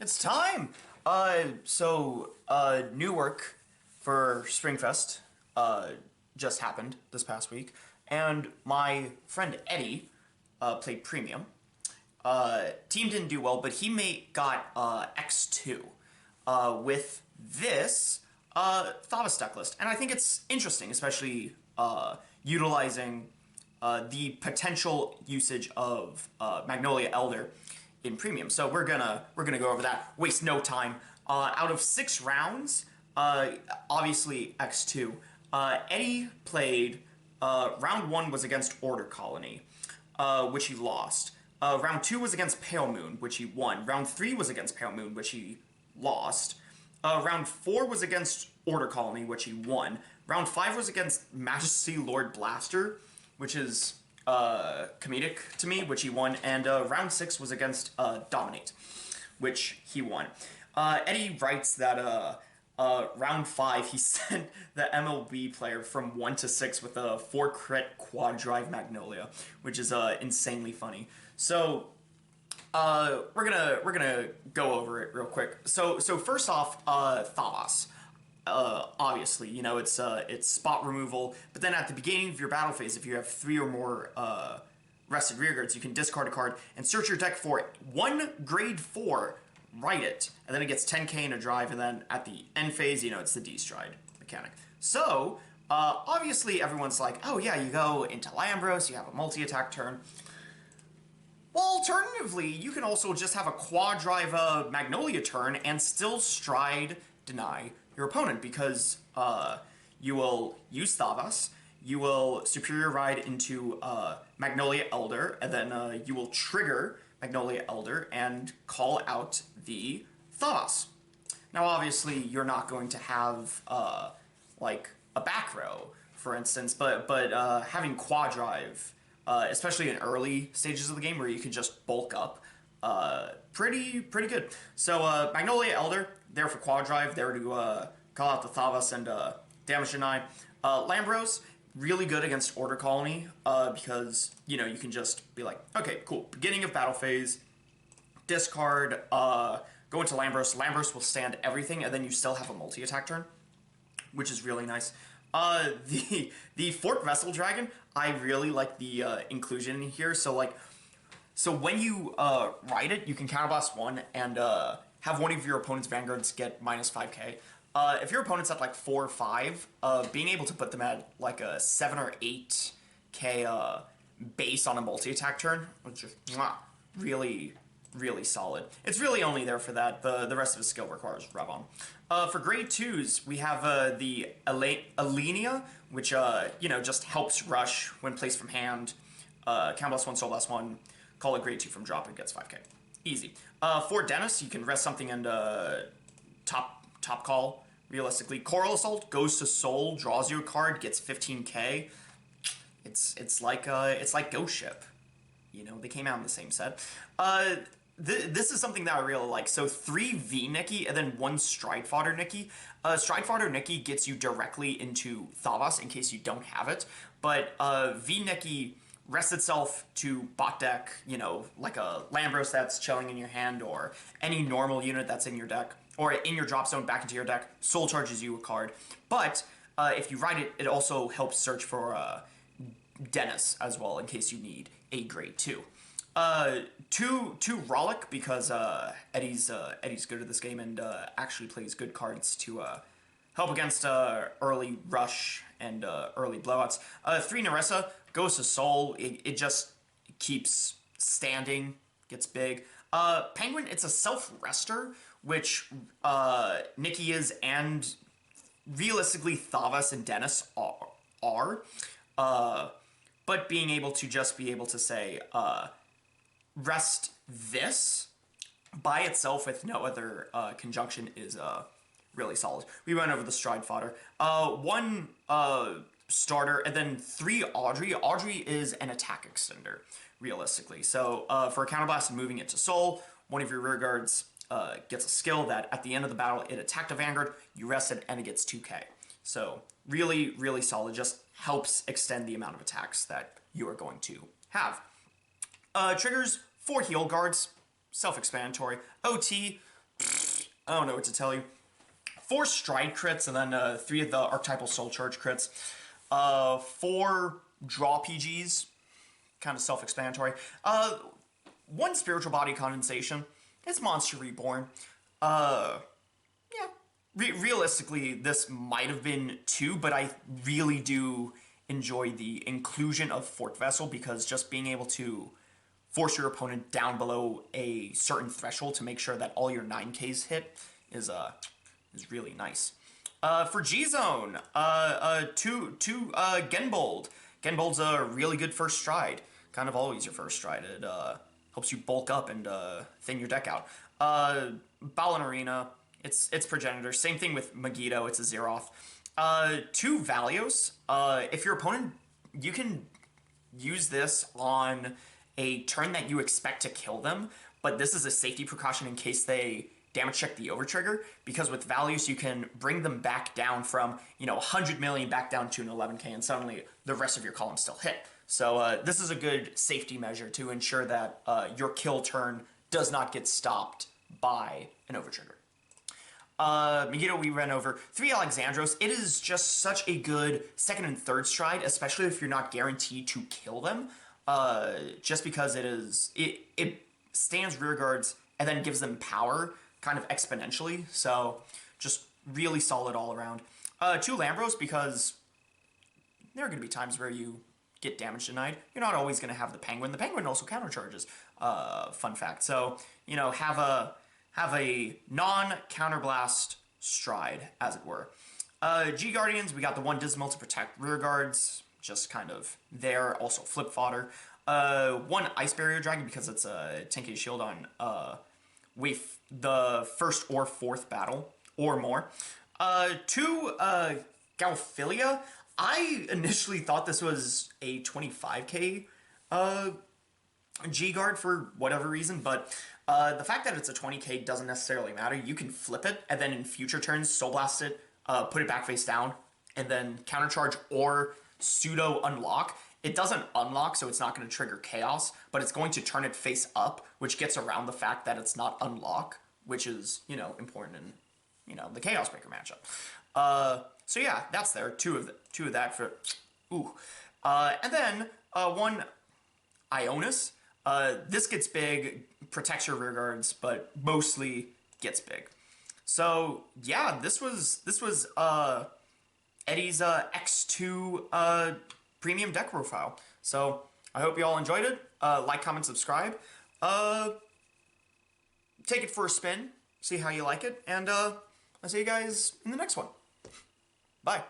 It's time! Newark for Springfest just happened this past week, and my friend Eddie played Premium. Team didn't do well, but he got X-2 with this Thavas deck list. And I think it's interesting, especially utilizing the potential usage of Magnolia Elder in Premium. So we're gonna go over that. Waste no time. Out of 6 rounds, obviously X2. Eddie played. Round 1 was against Order Colony, which he lost. Round 2 was against Pale Moon, which he won. Round 3 was against Pale Moon, which he lost. Round 4 was against Order Colony, which he won. Round 5 was against Majesty Lord Blaster, which is comedic to me, which he won. And round 6 was against Dominate, which he won. Eddie writes that round 5 he sent the MLB player from 1 to 6 with a 4 crit quad drive Magnolia, which is insanely funny. So we're gonna go over it real quick. So first off, Thavas. Obviously, you know, it's spot removal, but then at the beginning of your battle phase, if you have 3 or more rested rearguards, you can discard a card and search your deck for 1 grade 4, write it, and then it gets 10k in a drive, and then at the end phase, you know, it's the D-Stride mechanic. So, obviously everyone's like, oh yeah, you go into Lambros, you have a multi-attack turn. Well, alternatively, you can also just have a quad drive Magnolia turn and still Stride deny your opponent, because you will use Thavas, you will Superior Ride into Magnolia Elder, and then you will trigger Magnolia Elder and call out the Thavas. Now, obviously, you're not going to have like a back row, for instance, but having quad drive, especially in early stages of the game where you can just bulk up, pretty good. So Magnolia Elder, there for quad drive, there to call out the Thavas and damage deny. Lambros, really good against Order Colony, because, you know, you can just be like, okay, cool, beginning of battle phase, discard, go into Lambros. Lambros will stand everything, and then you still have a multi-attack turn, which is really nice. The Fort Vessel Dragon, I really like the inclusion in here. So when you ride it, you can counterblast 1 and have one of your opponent's vanguards get minus 5k. If your opponent's at like 4 or 5, being able to put them at like a 7 or 8k base on a multi-attack turn, which is really solid. It's really only there for that. The rest of his skill requires rev on. For grade 2s, we have the Alenia, which you know, just helps rush when placed from hand. Counterblast 1, Soul Blast 1, call it grade 2 from drop, and gets 5k. Easy. For Dennis, you can rest something and top call. Realistically, Coral Assault goes to Soul, draws you a card, gets 15k. It's like Ghost Ship. You know, they came out in the same set. This is something that I really like. So 3 V Nikki and then 1 Stride Fodder Nikki. Stride Fodder Nikki gets you directly into Thavas in case you don't have it. But V Nikki rests itself to bot deck, you know, like a Lambros that's chilling in your hand, or any normal unit that's in your deck, or in your drop zone back into your deck. Soul charges you a card. But if you write it, it also helps search for Dennis as well, in case you need a grade 2. Two Rollick, because Eddie's good at this game and actually plays good cards to help against early rush and early blowouts. 3 Narissa goes to Soul. It just keeps standing, gets big. Penguin, it's a self-rester, which Nikki is, and realistically Thavas and Dennis are. But being able to just be able to say, rest this by itself with no other conjunction is really solid. We went over the Stride Fodder. 1 starter, and then 3 Audrey. Audrey is an attack extender, realistically. So for a counterblast and moving it to Soul, one of your rearguards gets a skill that at the end of the battle, it attacked a Vanguard, you rest it, and it gets 2k. So really solid. Just helps extend the amount of attacks that you are going to have. Triggers 4 heal guards, self-explanatory. OT, I don't know what to tell you. 4 stride crits, and then 3 of the archetypal soul charge crits. 4 draw PGs, kind of self-explanatory. 1 spiritual body condensation. It's Monster Reborn. Yeah. Realistically, this might have been 2, but I really do enjoy the inclusion of Fort Vessel, because just being able to force your opponent down below a certain threshold to make sure that all your 9Ks hit is really nice. For G-Zone, 2 Genbold. Genbold's a really good first stride. Kind of always your first stride. It helps you bulk up and thin your deck out. Balin Arena, it's Progenitor. Same thing with Megiddo, it's a Zeroth. 2 Valios. If your opponent, you can use this on a turn that you expect to kill them, but this is a safety precaution in case they damage check the overtrigger, because with Valios you can bring them back down from, 100 million back down to an 11k, and suddenly the rest of your columns still hit. So this is a good safety measure to ensure that your kill turn does not get stopped by an overtrigger. Megiddo we ran over. 3 Alexandros. It is just such a good second and third stride, especially if you're not guaranteed to kill them. Just because it stands rear guards and then gives them power kind of exponentially. So just really solid all around. 2 Lambros, because there are going to be times where you get damage denied. You're not always going to have the Penguin. The Penguin also countercharges. Fun fact. So, have a non-counterblast stride, as it were. G Guardians, we got the 1 Dismal to protect rear guards, just kind of there. Also flip fodder. 1 Ice Barrier Dragon, because it's a 10k shield on the first or 4th battle or more. 2 Galphilia. I initially thought this was a 25k G-Guard for whatever reason, but the fact that it's a 20k doesn't necessarily matter. You can flip it, and then in future turns, Soul Blast it, put it back face down, and then countercharge or pseudo unlock. It doesn't unlock, so it's not going to trigger Chaos, but it's going to turn it face up, which gets around the fact that it's not unlock, which is, important in, the Chaos Breaker matchup. So yeah, that's there. Two of that for, ooh. And then 1 Ionis. This gets big, protects your rear guards, but mostly gets big. So yeah, this was Eddie's X-2 premium deck profile. So I hope you all enjoyed it. Like, comment, subscribe. Take it for a spin, see how you like it, and I'll see you guys in the next one. Bye.